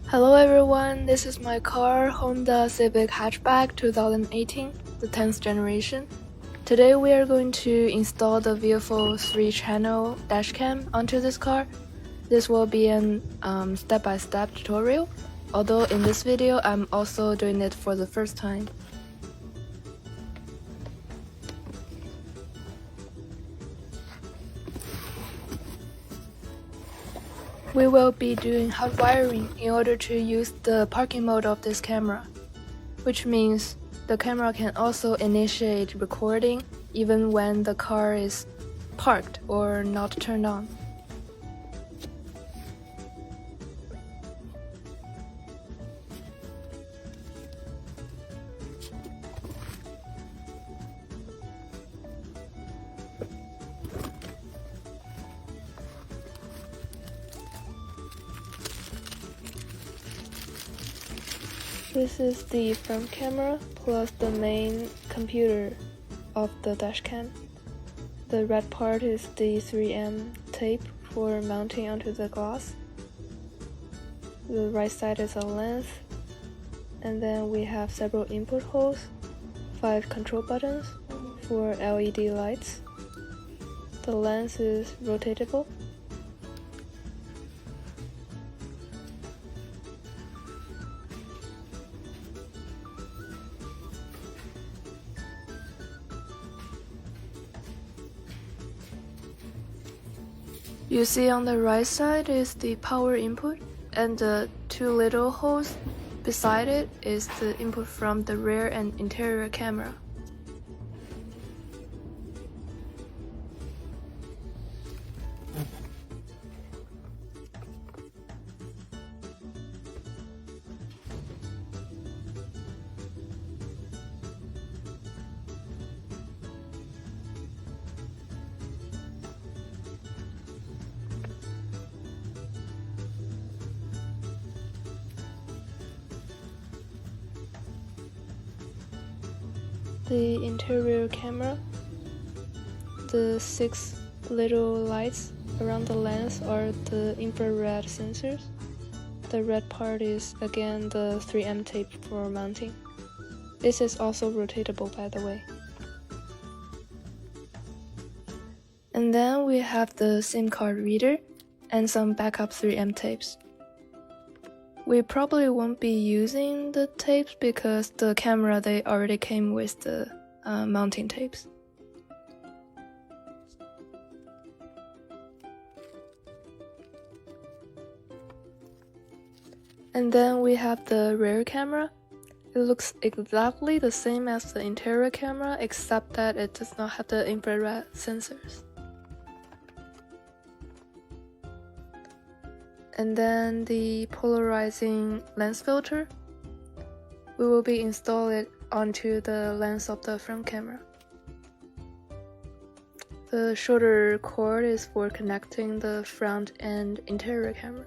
Hello everyone, this is my car, Honda Civic Hatchback 2018, the 10th generation. Today we are going to install the VIOFO 3-channel dashcam onto this car. This will be an step-by-step tutorial, although in this video I'm also doing it for the first time. We will be doing hardwiring in order to use the parking mode of this camera, which means the camera can also initiate recording even when the car is parked or not turned on. This is the front camera plus the main computer of the dashcam. The red part is the 3M tape for mounting onto the glass. The right side is a lens, and then we have several input holes, 5 control buttons for LED lights. The lens is rotatable. You see on the right side is the power input, and the 2 little holes beside it is the input from the rear and interior camera. The interior camera, the 6 little lights around the lens are the infrared sensors. The red part is again the 3M tape for mounting. This is also rotatable, by the way. And then we have the SIM card reader and some backup 3M tapes. We probably won't be using the tapes because the camera they already came with the mounting tapes. And then we have the rear camera. It looks exactly the same as the interior camera except that it does not have the infrared sensors. And then the polarizing lens filter, we will be installed it onto the lens of the front camera. The shorter cord is for connecting the front and interior camera.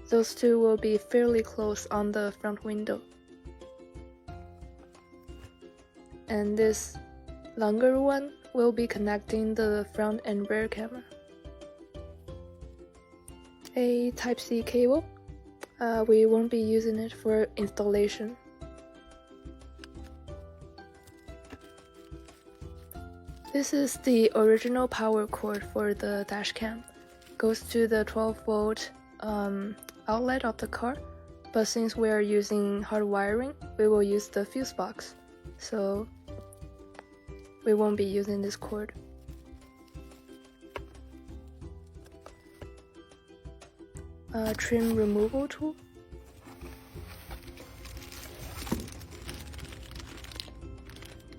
Those two will be fairly close on the front window. And this longer one will be connecting the front and rear camera. A Type-C cable. We won't be using it for installation. This is the original power cord for the dashcam. Goes to the 12-volt outlet of the car, but since we are using hard wiring, we will use the fuse box, so we won't be using this cord. Trim removal tool.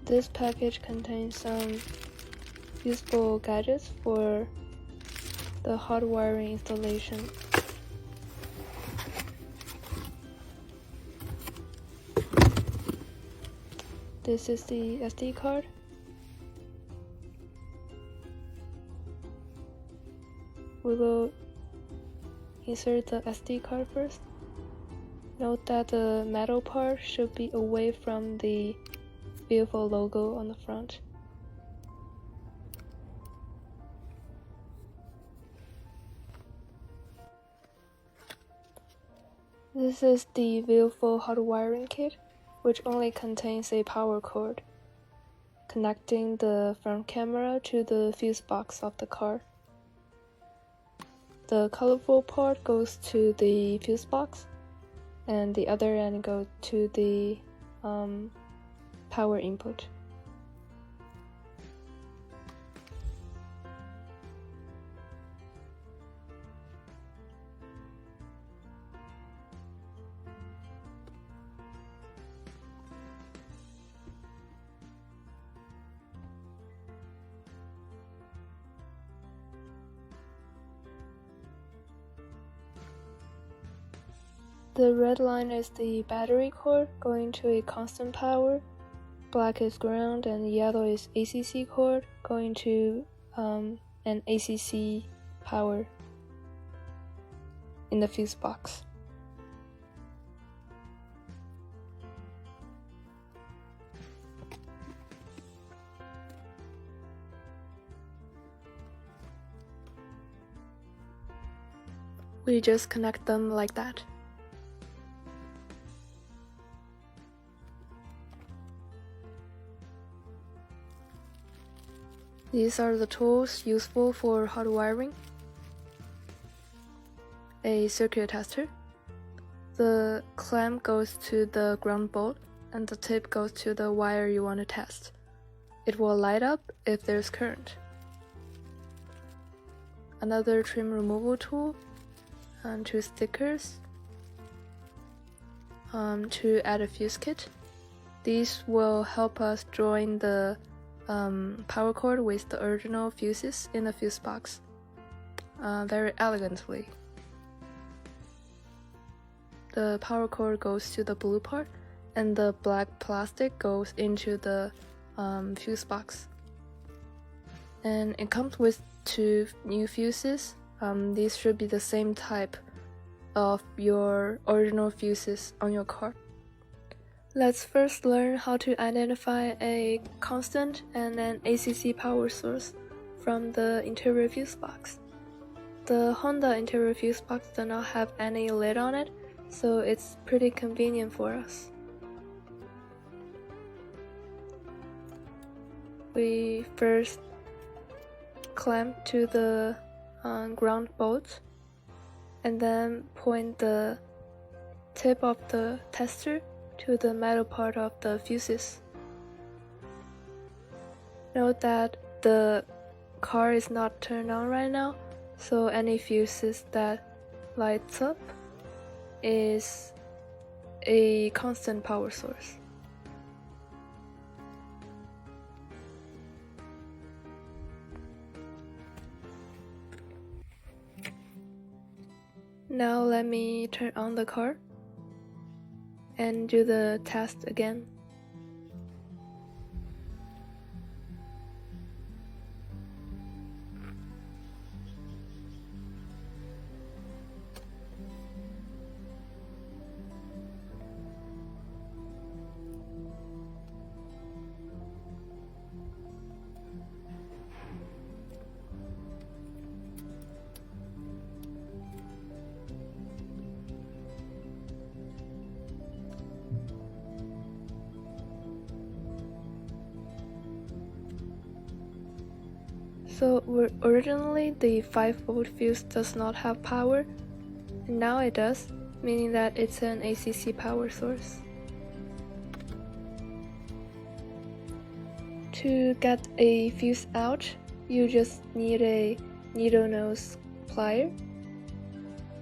This package contains some useful gadgets for the hard wiring installation. This is the SD card. We will insert the SD card first. Note that the metal part should be away from the VIOFO logo on the front. This is the VIOFO hardwiring kit, which only contains a power cord, connecting the front camera to the fuse box of the car. The colorful part goes to the fuse box, and the other end goes to the power input. The red line is the battery cord going to a constant power, black is ground, and yellow is ACC cord going to an ACC power in the fuse box. We just connect them like that. These are the tools useful for hardwiring. A circuit tester. The clamp goes to the ground bolt and the tip goes to the wire you want to test. It will light up if there's current. Another trim removal tool, and 2 stickers to add a fuse kit. These will help us join the power cord with the original fuses in the fuse box very elegantly. The power cord goes to the blue part and the black plastic goes into the fuse box. And it comes with 2 new fuses. These should be the same type of your original fuses on your car. Let's first learn how to identify a constant and an ACC power source from the interior fuse box. The Honda interior fuse box does not have any lid on it, so it's pretty convenient for us. We first clamp to the ground bolt and then point the tip of the tester to the metal part of the fuses. Note that the car is not turned on right now, so any fuses that lights up is a constant power source. Now let me turn on the car and do the test again. So originally the 5-volt fuse does not have power, and now it does, meaning that it's an ACC power source. To get a fuse out, you just need a needle nose plier.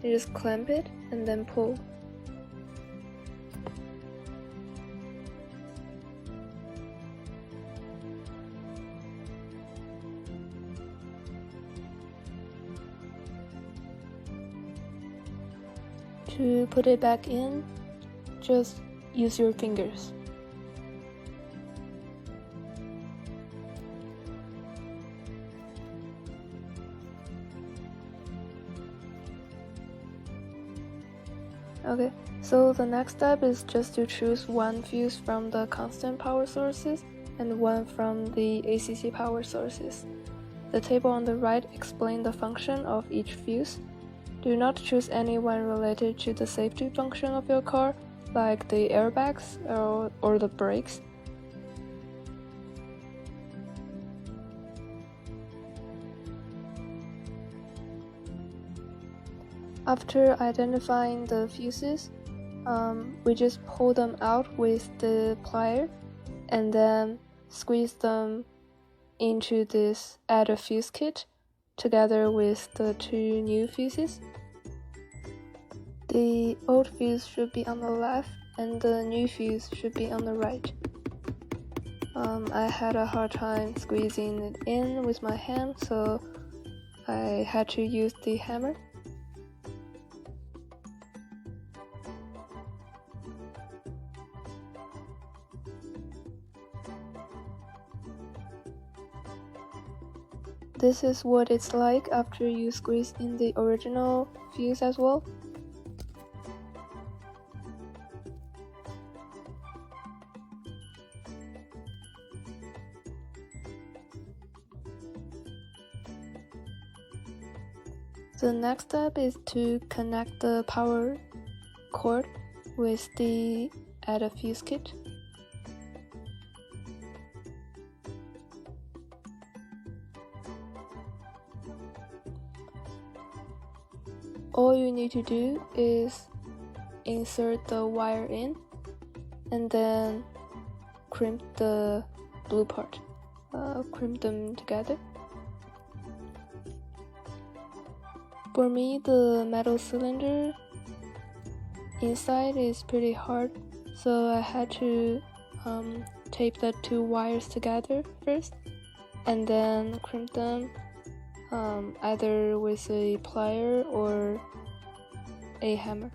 You just clamp it and then pull. To put it back in, just use your fingers. Okay, so the next step is just to choose one fuse from the constant power sources and one from the ACC power sources. The table on the right explains the function of each fuse. Do not choose any one related to the safety function of your car, like the airbags or the brakes. After identifying the fuses, we just pull them out with the plier and then squeeze them into this add a fuse kit together with the two new fuses. The old fuse should be on the left and the new fuse should be on the right. I had a hard time squeezing it in with my hand, so I had to use the hammer. This is what it's like after you squeeze in the original fuse as well. The next step is to connect the power cord with the add a fuse kit. All you need to do is insert the wire in and then crimp the blue part, crimp them together. For me, the metal cylinder inside is pretty hard, so I had to tape the two wires together first and then crimp them either with a plier or a hammer.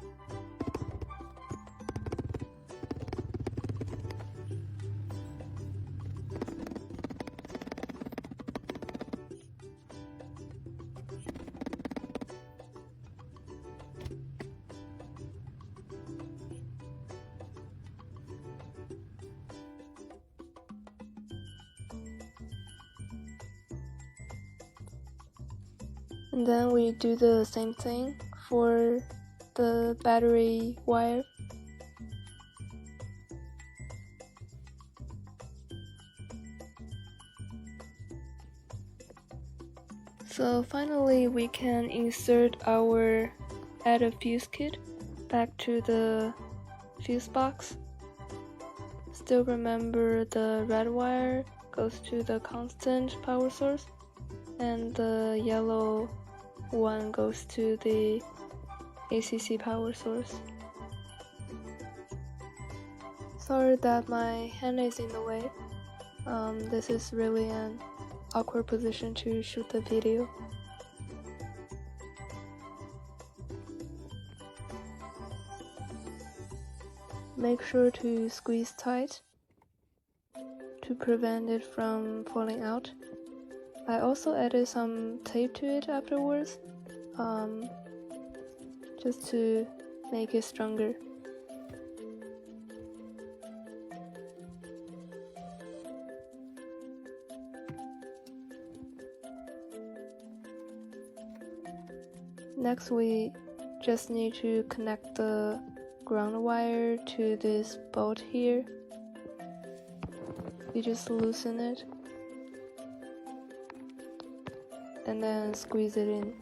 And then we do the same thing for the battery wire. So finally we can insert our add a fuse kit back to the fuse box. Still remember the red wire goes to the constant power source and the yellow one goes to the ACC power source. Sorry that my hand is in the way. This is really an awkward position to shoot the video. Make sure to squeeze tight to prevent it from falling out. I also added some tape to it afterwards, just to make it stronger. Next, we just need to connect the ground wire to this bolt here. You just loosen it and then squeeze it in.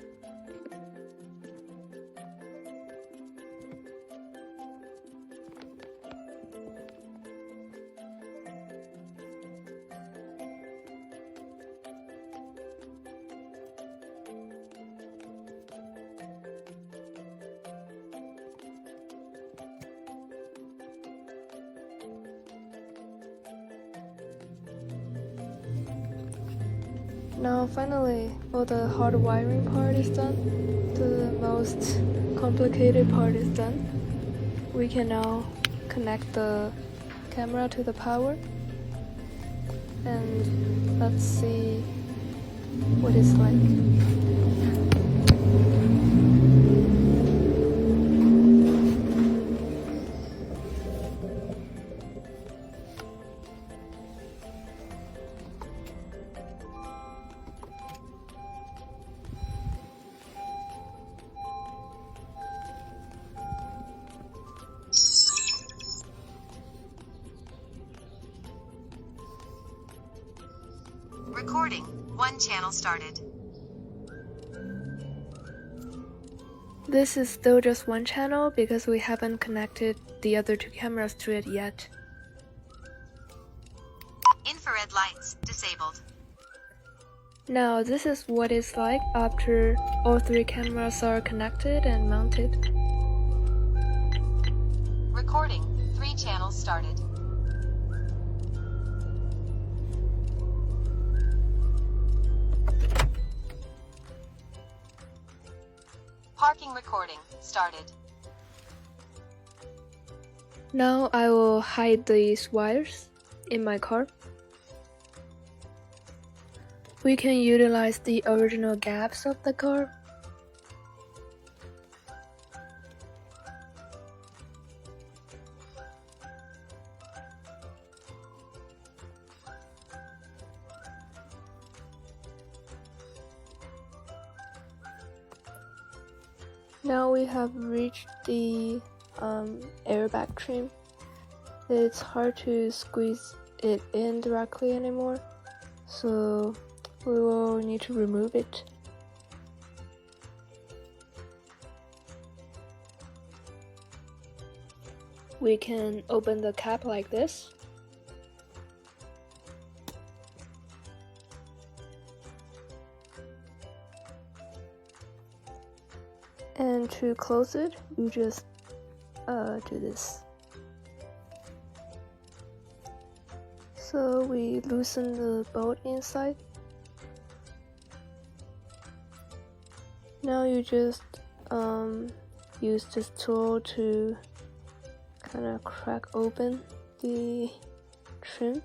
Now finally, all the hard wiring part is done. The most complicated part is done. We can now connect the camera to the power and let's see what it's like. One channel started. This is still just one channel because we haven't connected the other two cameras to it yet. Infrared lights disabled. Now this is what it's like after all three cameras are connected and mounted. Recording. 3 channels started. Parking recording started. Now I will hide these wires in my car. We can utilize the original gaps of the car. Now we have reached the airbag trim. It's hard to squeeze it in directly anymore, so we will need to remove it. We can open the cap like this. And to close it, you just do this. So we loosen the bolt inside. Now you just use this tool to kind of crack open the trim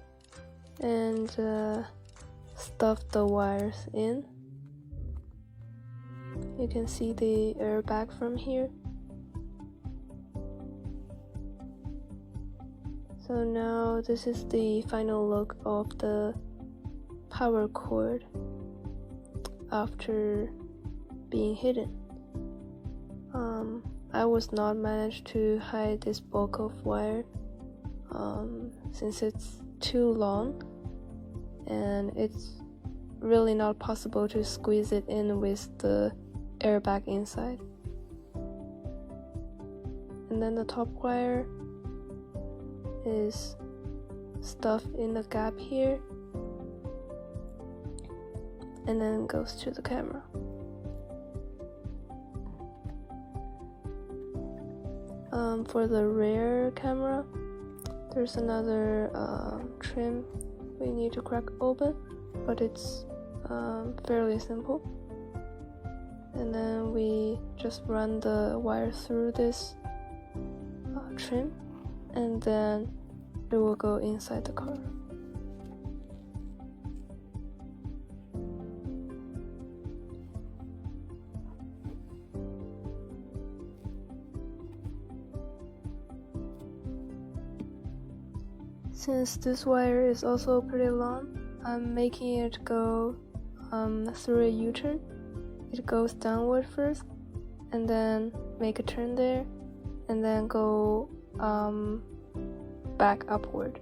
and stuff the wires in. You can see the airbag from here. So now this is the final look of the power cord after being hidden. I was not managed to hide this bulk of wire since it's too long and it's really not possible to squeeze it in with the airbag inside. And then the top wire is stuffed in the gap here and then goes to the camera. For the rear camera, there's another trim we need to crack open, but it's fairly simple. And then we just run the wire through this trim, and then it will go inside the car. Since this wire is also pretty long, I'm making it go through a U-turn. It goes downward first, and then make a turn there, and then go back upward.